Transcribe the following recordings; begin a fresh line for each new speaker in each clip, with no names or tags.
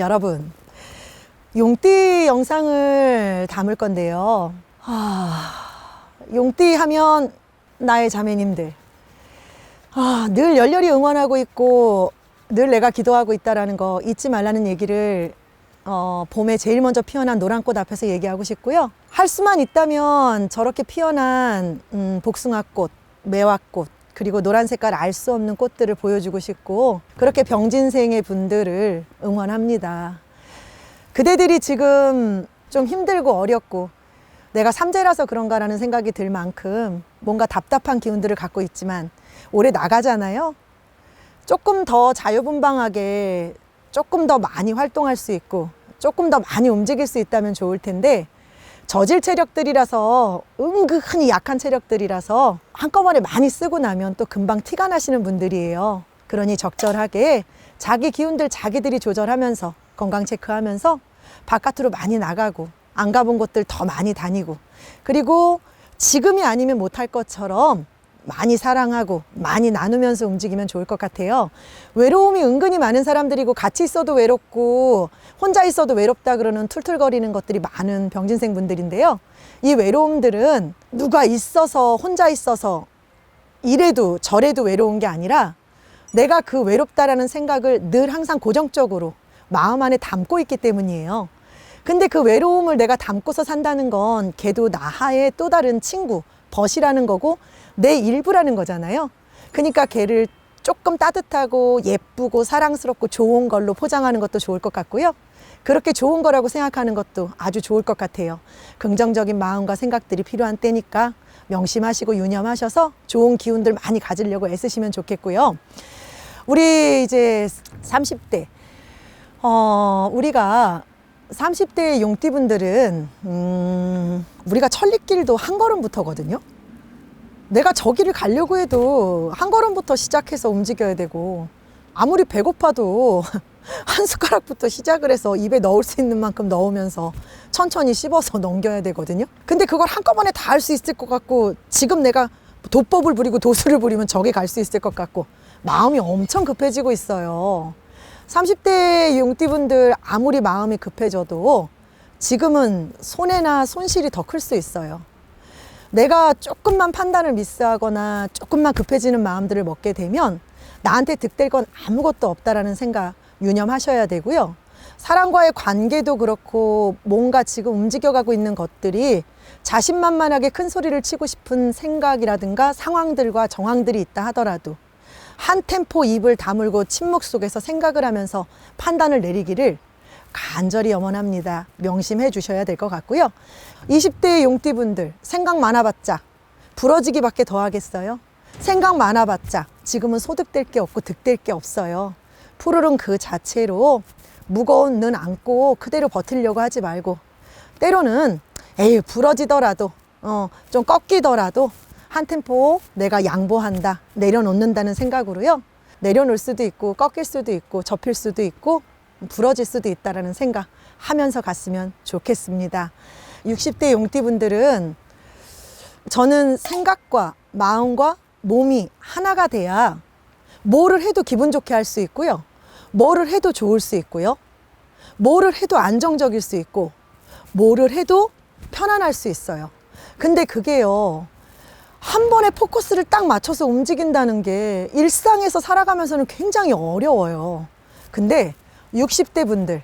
여러분, 용띠 영상을 담을 건데요. 용띠 하면 나의 자매님들, 늘 열렬히 응원하고 있고 늘 내가 기도하고 있다라는 거 잊지 말라는 얘기를 봄에 제일 먼저 피어난 노란꽃 앞에서 얘기하고 싶고요. 할 수만 있다면 저렇게 피어난 복숭아꽃, 매화꽃, 그리고 노란 색깔 알 수 없는 꽃들을 보여주고 싶고, 그렇게 병진생의 분들을 응원합니다. 그대들이 지금 좀 힘들고 어렵고 내가 삼재라서 그런가라는 생각이 들 만큼 뭔가 답답한 기운들을 갖고 있지만, 올해 나가잖아요. 조금 더 자유분방하게 조금 더 많이 활동할 수 있고 조금 더 많이 움직일 수 있다면 좋을 텐데, 저질 체력들이라서, 은근히 약한 체력들이라서 한꺼번에 많이 쓰고 나면 또 금방 티가 나시는 분들이에요. 그러니 적절하게 자기 기운들 자기들이 조절하면서 건강 체크하면서 바깥으로 많이 나가고 안 가본 곳들 더 많이 다니고, 그리고 지금이 아니면 못할 것처럼 많이 사랑하고 많이 나누면서 움직이면 좋을 것 같아요. 외로움이 은근히 많은 사람들이고, 같이 있어도 외롭고 혼자 있어도 외롭다 그러는 툴툴거리는 것들이 많은 병진생 분들인데요. 이 외로움들은 누가 있어서, 혼자 있어서 이래도 저래도 외로운 게 아니라, 내가 그 외롭다라는 생각을 늘 항상 고정적으로 마음 안에 담고 있기 때문이에요. 근데 그 외로움을 내가 담고서 산다는 건 걔도 나하의 또 다른 친구, 벗이라는 거고 내 일부라는 거잖아요. 그러니까 걔를 조금 따뜻하고 예쁘고 사랑스럽고 좋은 걸로 포장하는 것도 좋을 것 같고요. 그렇게 좋은 거라고 생각하는 것도 아주 좋을 것 같아요. 긍정적인 마음과 생각들이 필요한 때니까 명심하시고 유념하셔서 좋은 기운들 많이 가지려고 애쓰시면 좋겠고요. 우리 이제 30대, 우리가 30대 용띠분들은 우리가 천리길도 한 걸음부터거든요. 내가 저 길을 가려고 해도 한 걸음부터 시작해서 움직여야 되고, 아무리 배고파도 한 숟가락부터 시작을 해서 입에 넣을 수 있는 만큼 넣으면서 천천히 씹어서 넘겨야 되거든요. 근데 그걸 한꺼번에 다 할 수 있을 것 같고, 지금 내가 도법을 부리고 도수를 부리면 저기 갈 수 있을 것 같고 마음이 엄청 급해지고 있어요. 30대 용띠분들 아무리 마음이 급해져도 지금은 손해나 손실이 더 클 수 있어요. 내가 조금만 판단을 미스하거나 조금만 급해지는 마음들을 먹게 되면 나한테 득될 건 아무것도 없다라는 생각 유념하셔야 되고요. 사람과의 관계도 그렇고, 뭔가 지금 움직여가고 있는 것들이 자신만만하게 큰 소리를 치고 싶은 생각이라든가 상황들과 정황들이 있다 하더라도 한 템포 입을 다물고 침묵 속에서 생각을 하면서 판단을 내리기를 간절히 염원합니다. 명심해 주셔야 될 것 같고요. 20대 용띠분들, 생각 많아봤자 부러지기밖에 더 하겠어요? 생각 많아봤자 지금은 소득될 게 없고 득될 게 없어요. 푸르른 그 자체로 무거운 는 안고 그대로 버티려고 하지 말고, 때로는 에이 부러지더라도 좀 꺾이더라도 한 템포 내가 양보한다, 내려놓는다는 생각으로요. 내려놓을 수도 있고 꺾일 수도 있고 접힐 수도 있고 부러질 수도 있다라는 생각 하면서 갔으면 좋겠습니다. 60대 용띠분들은 저는 생각과 마음과 몸이 하나가 돼야 뭐를 해도 기분 좋게 할 수 있고요. 뭐를 해도 좋을 수 있고요. 뭐를 해도 안정적일 수 있고 뭐를 해도 편안할 수 있어요. 근데 그게요, 한 번에 포커스를 딱 맞춰서 움직인다는 게 일상에서 살아가면서는 굉장히 어려워요. 근데 60대 분들,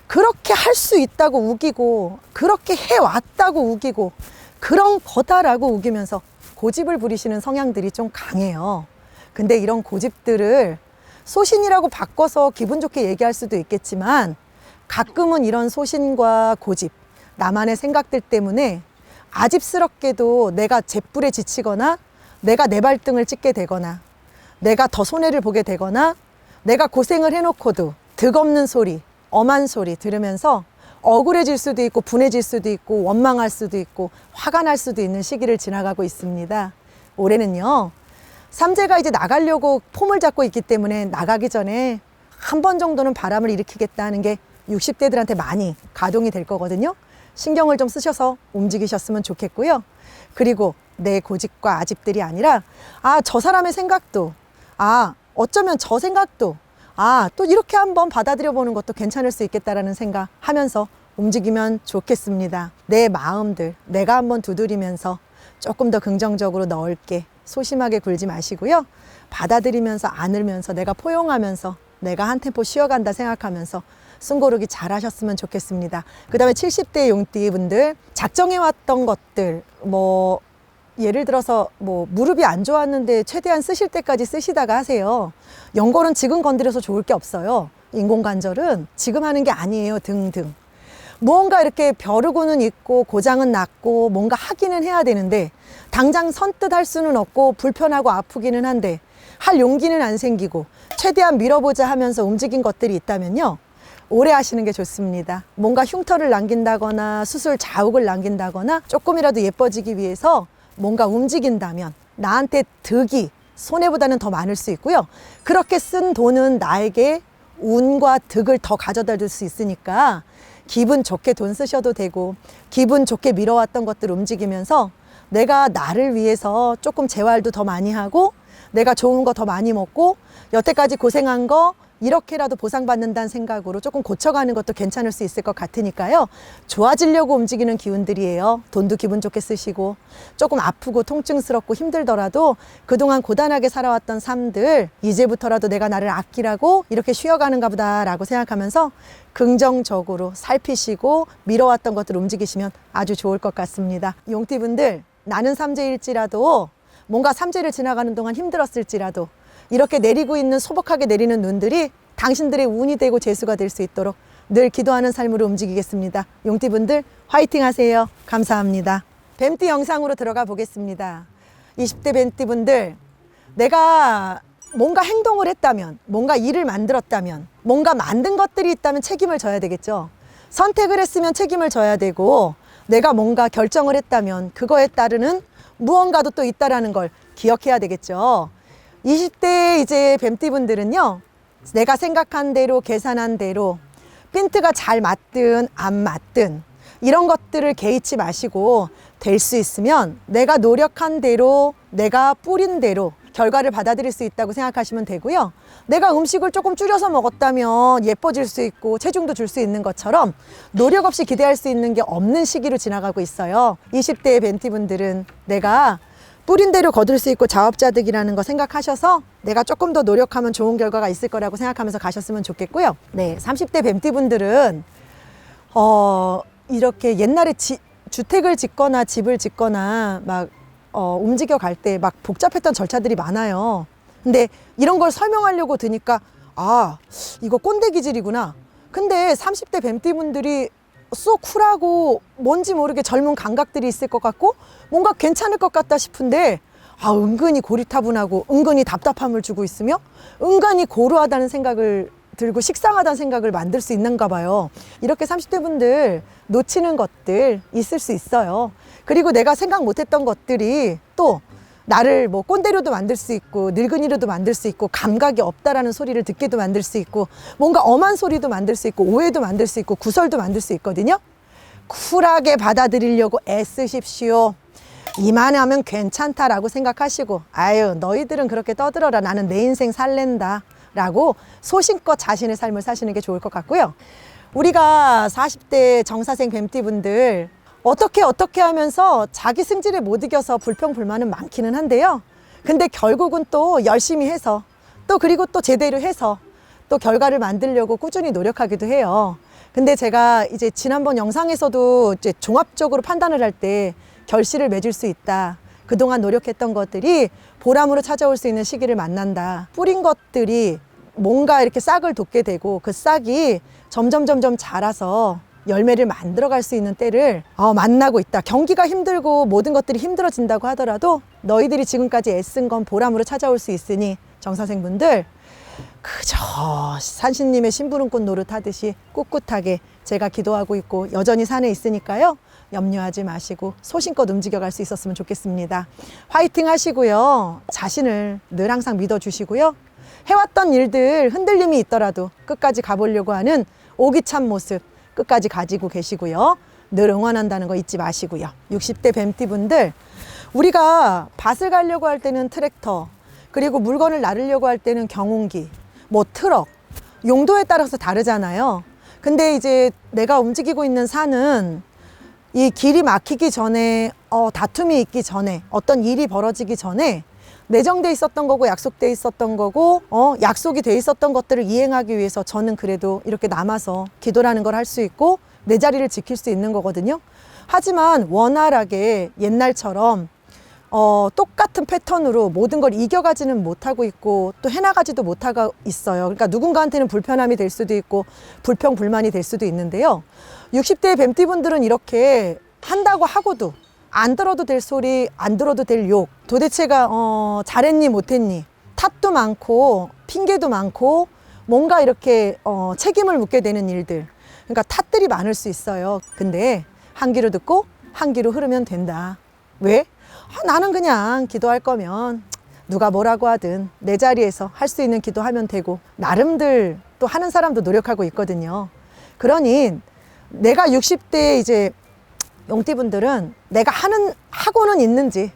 그렇게 할 수 있다고 우기고 그렇게 해왔다고 우기고 그런 거다라고 우기면서 고집을 부리시는 성향들이 좀 강해요. 근데 이런 고집들을 소신이라고 바꿔서 기분 좋게 얘기할 수도 있겠지만, 가끔은 이런 소신과 고집, 나만의 생각들 때문에 아집스럽게도 내가 잿불에 지치거나 내가 내 발등을 찍게 되거나 내가 더 손해를 보게 되거나 내가 고생을 해놓고도 득없는 소리, 엄한 소리 들으면서 억울해질 수도 있고 분해질 수도 있고 원망할 수도 있고 화가 날 수도 있는 시기를 지나가고 있습니다. 올해는요, 삼재가 이제 나가려고 폼을 잡고 있기 때문에 나가기 전에 한 번 정도는 바람을 일으키겠다는 게 60대들한테 많이 가동이 될 거거든요. 신경을 좀 쓰셔서 움직이셨으면 좋겠고요. 그리고 내 고집과 아집들이 아니라, 저 사람의 생각도, 어쩌면 저 생각도, 아, 또 이렇게 한번 받아들여 보는 것도 괜찮을 수 있겠다라는 생각 하면서 움직이면 좋겠습니다. 내 마음들 내가 한번 두드리면서 조금 더 긍정적으로 넓게 소심하게 굴지 마시고요. 받아들이면서 안으면서 내가 포용하면서 내가 한 템포 쉬어간다 생각하면서 숨고르기 잘 하셨으면 좋겠습니다. 그 다음에 70대 용띠분들 작정해왔던 것들 예를 들어서 무릎이 안 좋았는데 최대한 쓰실 때까지 쓰시다가 하세요. 연골은 지금 건드려서 좋을 게 없어요. 인공관절은 지금 하는 게 아니에요. 등등. 무언가 이렇게 벼르고는 있고 고장은 났고 뭔가 하기는 해야 되는데 당장 선뜻 할 수는 없고 불편하고 아프기는 한데 할 용기는 안 생기고 최대한 밀어보자 하면서 움직인 것들이 있다면요. 오래 하시는 게 좋습니다. 뭔가 흉터를 남긴다거나 수술 자욱을 남긴다거나 조금이라도 예뻐지기 위해서 뭔가 움직인다면 나한테 득이 손해보다는 더 많을 수 있고요. 그렇게 쓴 돈은 나에게 운과 득을 더 가져다 줄 수 있으니까 기분 좋게 돈 쓰셔도 되고 기분 좋게 미뤄왔던 것들 움직이면서 내가 나를 위해서 조금 재활도 더 많이 하고 내가 좋은 거 더 많이 먹고 여태까지 고생한 거 이렇게라도 보상받는다는 생각으로 조금 고쳐가는 것도 괜찮을 수 있을 것 같으니까요. 좋아지려고 움직이는 기운들이에요. 돈도 기분 좋게 쓰시고 조금 아프고 통증스럽고 힘들더라도 그동안 고단하게 살아왔던 삶들 이제부터라도 내가 나를 아끼라고 이렇게 쉬어가는가 보다라고 생각하면서 긍정적으로 살피시고 미뤄왔던 것들 움직이시면 아주 좋을 것 같습니다. 용띠분들 나는 삼재일지라도 뭔가 삼재를 지나가는 동안 힘들었을지라도 이렇게 내리고 있는 소복하게 내리는 눈들이 당신들의 운이 되고 재수가 될 수 있도록 늘 기도하는 삶으로 움직이겠습니다. 용띠분들 화이팅 하세요. 감사합니다. 뱀띠 영상으로 들어가 보겠습니다. 20대 뱀띠분들 내가 뭔가 행동을 했다면 뭔가 일을 만들었다면 뭔가 만든 것들이 있다면 책임을 져야 되겠죠. 선택을 했으면 책임을 져야 되고 내가 뭔가 결정을 했다면 그거에 따르는 무언가도 또 있다라는 걸 기억해야 되겠죠. 20대 이제 뱀띠분들은요. 내가 생각한 대로 계산한 대로 핀트가 잘 맞든 안 맞든 이런 것들을 개의치 마시고 될 수 있으면 내가 노력한 대로 내가 뿌린 대로 결과를 받아들일 수 있다고 생각하시면 되고요. 내가 음식을 조금 줄여서 먹었다면 예뻐질 수 있고 체중도 줄 수 있는 것처럼 노력 없이 기대할 수 있는 게 없는 시기로 지나가고 있어요. 20대의 뱀띠분들은 내가 뿌린 대로 거둘 수 있고 자업자득이라는 거 생각하셔서 내가 조금 더 노력하면 좋은 결과가 있을 거라고 생각하면서 가셨으면 좋겠고요. 네, 30대 뱀띠분들은 이렇게 옛날에 주택을 짓거나 집을 짓거나 막 움직여 갈 때 막 복잡했던 절차들이 많아요. 근데 이런 걸 설명하려고 드니까 아, 이거 꼰대 기질이구나. 근데 30대 뱀띠분들이 쏙 쿨하고 뭔지 모르게 젊은 감각들이 있을 것 같고 뭔가 괜찮을 것 같다 싶은데 은근히 고리타분하고 은근히 답답함을 주고 있으며 은근히 고루하다는 생각을 들고 식상하다는 생각을 만들 수 있는가 봐요. 이렇게 30대 분들 놓치는 것들 있을 수 있어요. 그리고 내가 생각 못했던 것들이 또 나를 꼰대로도 만들 수 있고 늙은이로도 만들 수 있고 감각이 없다라는 소리를 듣게도 만들 수 있고 뭔가 엄한 소리도 만들 수 있고 오해도 만들 수 있고 구설도 만들 수 있거든요. 쿨하게 받아들이려고 애쓰십시오. 이만하면 괜찮다라고 생각하시고 아유 너희들은 그렇게 떠들어라 나는 내 인생 살랜다 라고 소신껏 자신의 삶을 사시는 게 좋을 것 같고요. 우리가 40대 정사생 뱀띠분들 어떻게 하면서 자기 승질에 못 이겨서 불평불만은 많기는 한데요. 근데 결국은 또 열심히 해서 또 그리고 또 제대로 해서 또 결과를 만들려고 꾸준히 노력하기도 해요. 근데 제가 이제 지난번 영상에서도 이제 종합적으로 판단을 할 때 결실을 맺을 수 있다. 그동안 노력했던 것들이 보람으로 찾아올 수 있는 시기를 만난다. 뿌린 것들이 뭔가 이렇게 싹을 돋게 되고 그 싹이 점점 자라서 열매를 만들어갈 수 있는 때를 만나고 있다. 경기가 힘들고 모든 것들이 힘들어진다고 하더라도 너희들이 지금까지 애쓴 건 보람으로 찾아올 수 있으니 정사생분들 그저 산신님의 심부름꽃 노릇하듯이 꿋꿋하게 제가 기도하고 있고 여전히 산에 있으니까요. 염려하지 마시고 소신껏 움직여갈 수 있었으면 좋겠습니다. 화이팅 하시고요. 자신을 늘 항상 믿어주시고요. 해왔던 일들 흔들림이 있더라도 끝까지 가보려고 하는 오기찬 모습 끝까지 가지고 계시고요. 늘 응원한다는 거 잊지 마시고요. 60대 뱀띠분들 우리가 밭을 가려고 할 때는 트랙터 그리고 물건을 나르려고 할 때는 경운기 트럭 용도에 따라서 다르잖아요. 근데 이제 내가 움직이고 있는 산은 이 길이 막히기 전에, 다툼이 있기 전에, 어떤 일이 벌어지기 전에 내정돼 있었던 거고 약속돼 있었던 거고 약속이 돼 있었던 것들을 이행하기 위해서 저는 그래도 이렇게 남아서 기도라는 걸 할 수 있고 내 자리를 지킬 수 있는 거거든요. 하지만 원활하게 옛날처럼 똑같은 패턴으로 모든 걸 이겨가지는 못하고 있고 또 해나가지도 못하고 있어요. 그러니까 누군가한테는 불편함이 될 수도 있고 불평불만이 될 수도 있는데요. 60대 뱀띠분들은 이렇게 한다고 하고도 안 들어도 될 소리, 안 들어도 될 욕, 도대체가 잘했니 못했니, 탓도 많고 핑계도 많고 뭔가 이렇게 책임을 묻게 되는 일들, 그러니까 탓들이 많을 수 있어요. 근데 한 귀로 듣고 한 귀로 흐르면 된다. 왜? 나는 그냥 기도할 거면 누가 뭐라고 하든 내 자리에서 할 수 있는 기도하면 되고, 나름들 또 하는 사람도 노력하고 있거든요. 그러니 내가 60대 이제 용띠분들은 내가 하고는 있는지,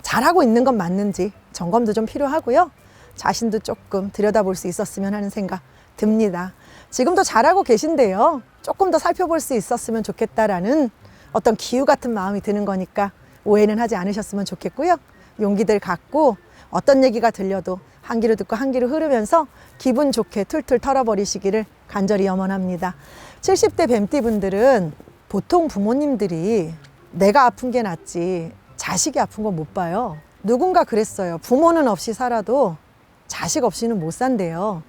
잘하고 있는 건 맞는지 점검도 좀 필요하고요. 자신도 조금 들여다볼 수 있었으면 하는 생각 듭니다. 지금도 잘하고 계신데요. 조금 더 살펴볼 수 있었으면 좋겠다라는 어떤 기우 같은 마음이 드는 거니까 오해는 하지 않으셨으면 좋겠고요. 용기들 갖고 어떤 얘기가 들려도 한 귀로 듣고 한 귀로 흐르면서 기분 좋게 툴툴 털어버리시기를 간절히 염원합니다. 70대 뱀띠분들은 보통 부모님들이 내가 아픈 게 낫지 자식이 아픈 건 못 봐요. 누군가 그랬어요. 부모는 없이 살아도 자식 없이는 못 산대요.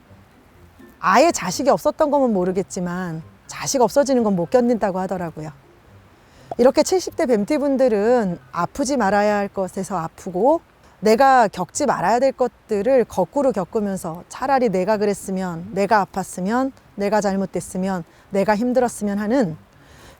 아예 자식이 없었던 거면 모르겠지만 자식 없어지는 건 못 견딘다고 하더라고요. 이렇게 70대 뱀띠분들은 아프지 말아야 할 것에서 아프고 내가 겪지 말아야 될 것들을 거꾸로 겪으면서 차라리 내가 그랬으면, 내가 아팠으면, 내가 잘못됐으면, 내가 힘들었으면 하는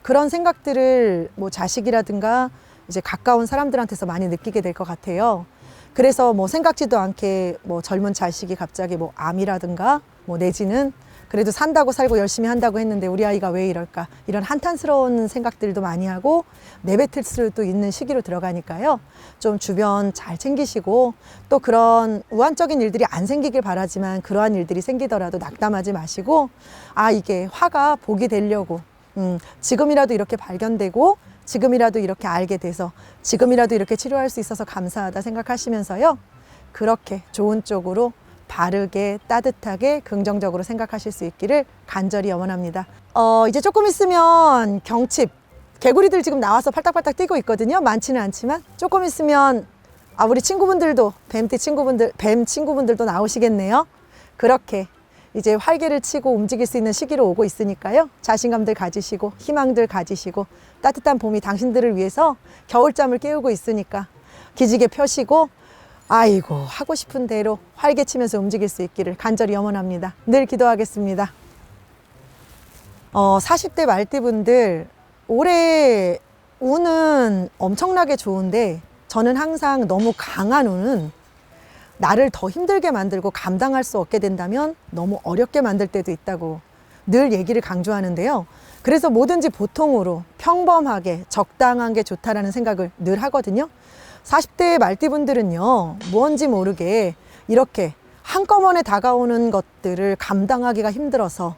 그런 생각들을 뭐 자식이라든가 이제 가까운 사람들한테서 많이 느끼게 될 것 같아요. 그래서 뭐 생각지도 않게 뭐 젊은 자식이 갑자기 뭐 암이라든가 뭐 내지는 그래도 산다고 살고 열심히 한다고 했는데 우리 아이가 왜 이럴까, 이런 한탄스러운 생각들도 많이 하고 내뱉을 수도 있는 시기로 들어가니까요. 좀 주변 잘 챙기시고 또 그런 우환적인 일들이 안 생기길 바라지만 그러한 일들이 생기더라도 낙담하지 마시고, 이게 화가 복이 되려고 지금이라도 이렇게 발견되고 지금이라도 이렇게 알게 돼서 지금이라도 이렇게 치료할 수 있어서 감사하다 생각하시면서요. 그렇게 좋은 쪽으로 바르게 따뜻하게 긍정적으로 생각하실 수 있기를 간절히 염원합니다. 이제 조금 있으면 경칩, 개구리들 지금 나와서 팔딱팔딱 뛰고 있거든요. 많지는 않지만 조금 있으면 우리 친구분들도 뱀 친구분들도 나오시겠네요. 그렇게 이제 활개를 치고 움직일 수 있는 시기로 오고 있으니까요. 자신감들 가지시고 희망들 가지시고 따뜻한 봄이 당신들을 위해서 겨울잠을 깨우고 있으니까 기지개 펴시고 아이고 하고 싶은 대로 활개치면서 움직일 수 있기를 간절히 염원합니다. 늘 기도하겠습니다. 40대 말띠분들 올해 운은 엄청나게 좋은데 저는 항상 너무 강한 운은 나를 더 힘들게 만들고 감당할 수 없게 된다면 너무 어렵게 만들 때도 있다고 늘 얘기를 강조하는데요. 그래서 뭐든지 보통으로 평범하게 적당한 게 좋다라는 생각을 늘 하거든요. 40대 말띠분들은요, 뭔지 모르게 이렇게 한꺼번에 다가오는 것들을 감당하기가 힘들어서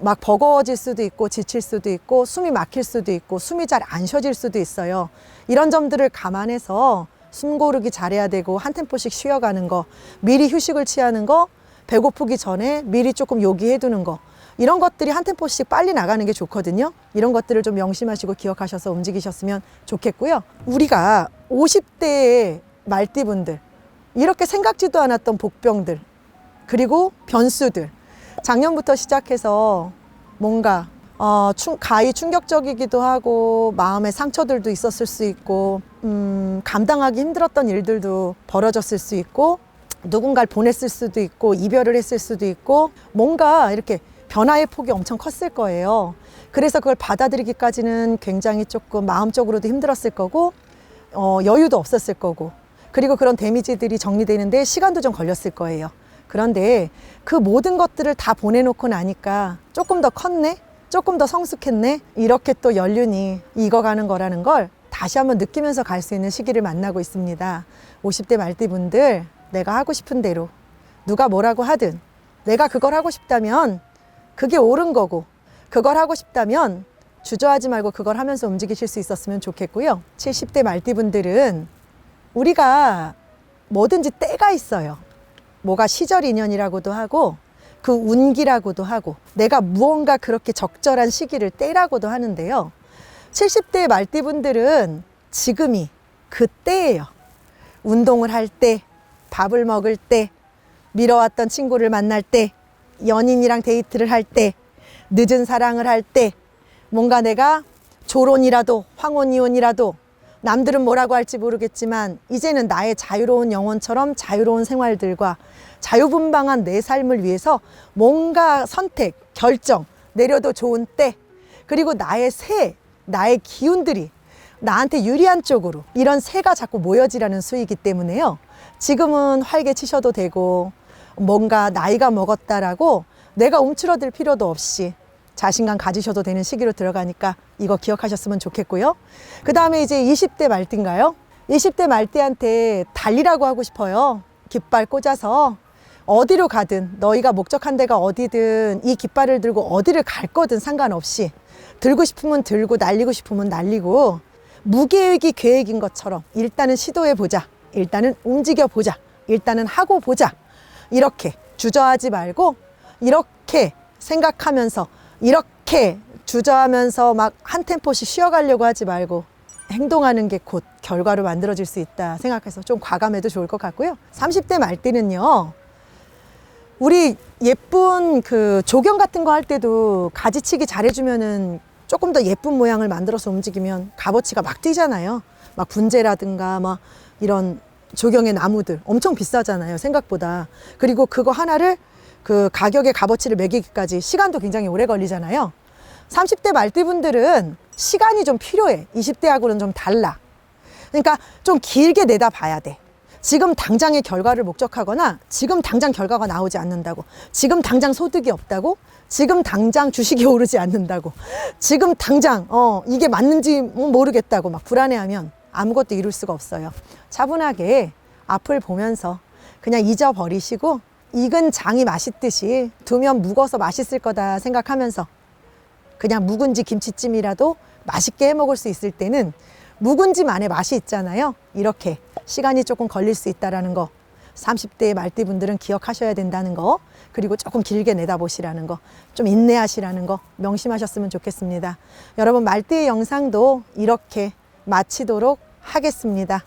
막 버거워질 수도 있고 지칠 수도 있고 숨이 막힐 수도 있고 숨이 잘 안 쉬어질 수도 있어요. 이런 점들을 감안해서 숨 고르기 잘해야 되고 한 템포씩 쉬어가는 거, 미리 휴식을 취하는 거, 배고프기 전에 미리 조금 요기해 두는 거, 이런 것들이 한 템포씩 빨리 나가는 게 좋거든요. 이런 것들을 좀 명심하시고 기억하셔서 움직이셨으면 좋겠고요. 우리가 50대의 말띠분들, 이렇게 생각지도 않았던 복병들, 그리고 변수들, 작년부터 시작해서 뭔가 가히 충격적이기도 하고 마음의 상처들도 있었을 수 있고 감당하기 힘들었던 일들도 벌어졌을 수 있고 누군가를 보냈을 수도 있고 이별을 했을 수도 있고 뭔가 이렇게 변화의 폭이 엄청 컸을 거예요. 그래서 그걸 받아들이기까지는 굉장히 조금 마음적으로도 힘들었을 거고 여유도 없었을 거고, 그리고 그런 데미지들이 정리되는데 시간도 좀 걸렸을 거예요. 그런데 그 모든 것들을 다 보내놓고 나니까 조금 더 컸네? 조금 더 성숙했네? 이렇게 또 연륜이 익어가는 거라는 걸 다시 한번 느끼면서 갈 수 있는 시기를 만나고 있습니다. 50대 말띠분들, 내가 하고 싶은 대로 누가 뭐라고 하든 내가 그걸 하고 싶다면 그게 옳은 거고, 그걸 하고 싶다면 주저하지 말고 그걸 하면서 움직이실 수 있었으면 좋겠고요. 70대 말띠분들은 우리가 뭐든지 때가 있어요. 뭐가 시절 인연이라고도 하고 그 운기라고도 하고 내가 무언가 그렇게 적절한 시기를 때라고도 하는데요. 70대 말띠분들은 지금이 그 때예요. 운동을 할 때, 밥을 먹을 때, 미뤄왔던 친구를 만날 때, 연인이랑 데이트를 할 때, 늦은 사랑을 할 때, 뭔가 내가 조론이라도 황혼이혼이라도 남들은 뭐라고 할지 모르겠지만 이제는 나의 자유로운 영혼처럼 자유로운 생활들과 자유분방한 내 삶을 위해서 뭔가 선택, 결정 내려도 좋은 때, 그리고 나의 나의 기운들이 나한테 유리한 쪽으로 이런 새가 자꾸 모여지라는 수이기 때문에요. 지금은 활개치셔도 되고 뭔가 나이가 먹었다라고 내가 움츠러들 필요도 없이 자신감 가지셔도 되는 시기로 들어가니까 이거 기억하셨으면 좋겠고요. 그 다음에 이제 20대 말띠인가요? 20대 말띠한테 달리라고 하고 싶어요. 깃발 꽂아서 어디로 가든 너희가 목적한 데가 어디든 이 깃발을 들고 어디를 갈 거든 상관없이 들고 싶으면 들고 날리고 싶으면 날리고 무계획이 계획인 것처럼 일단은 시도해 보자. 일단은 움직여 보자. 일단은 하고 보자. 이렇게 주저하지 말고 이렇게 생각하면서 이렇게 주저하면서 막 한 템포씩 쉬어가려고 하지 말고 행동하는 게 곧 결과로 만들어질 수 있다 생각해서 좀 과감해도 좋을 것 같고요. 30대 말띠는요. 우리 예쁜 그 조경 같은 거 할 때도 가지치기 잘해주면은 조금 더 예쁜 모양을 만들어서 움직이면 값어치가 막 뛰잖아요. 막 분재라든가 막 이런 조경의 나무들 엄청 비싸잖아요. 생각보다. 그리고 그거 하나를 그 가격의 값어치를 매기기까지 시간도 굉장히 오래 걸리잖아요. 30대 말띠분들은 시간이 좀 필요해. 20대하고는 좀 달라. 그러니까 좀 길게 내다봐야 돼. 지금 당장의 결과를 목적하거나 지금 당장 결과가 나오지 않는다고, 지금 당장 소득이 없다고, 지금 당장 주식이 오르지 않는다고, 지금 당장 이게 맞는지 모르겠다고 막 불안해하면 아무것도 이룰 수가 없어요. 차분하게 앞을 보면서 그냥 잊어버리시고 익은 장이 맛있듯이 두면 묵어서 맛있을 거다 생각하면서 그냥 묵은지 김치찜이라도 맛있게 해 먹을 수 있을 때는 묵은지만의 맛이 있잖아요. 이렇게 시간이 조금 걸릴 수 있다는 거 30대 말띠분들은 기억하셔야 된다는 거, 그리고 조금 길게 내다보시라는 거, 좀 인내하시라는 거 명심하셨으면 좋겠습니다. 여러분, 말띠의 영상도 이렇게 마치도록 하겠습니다.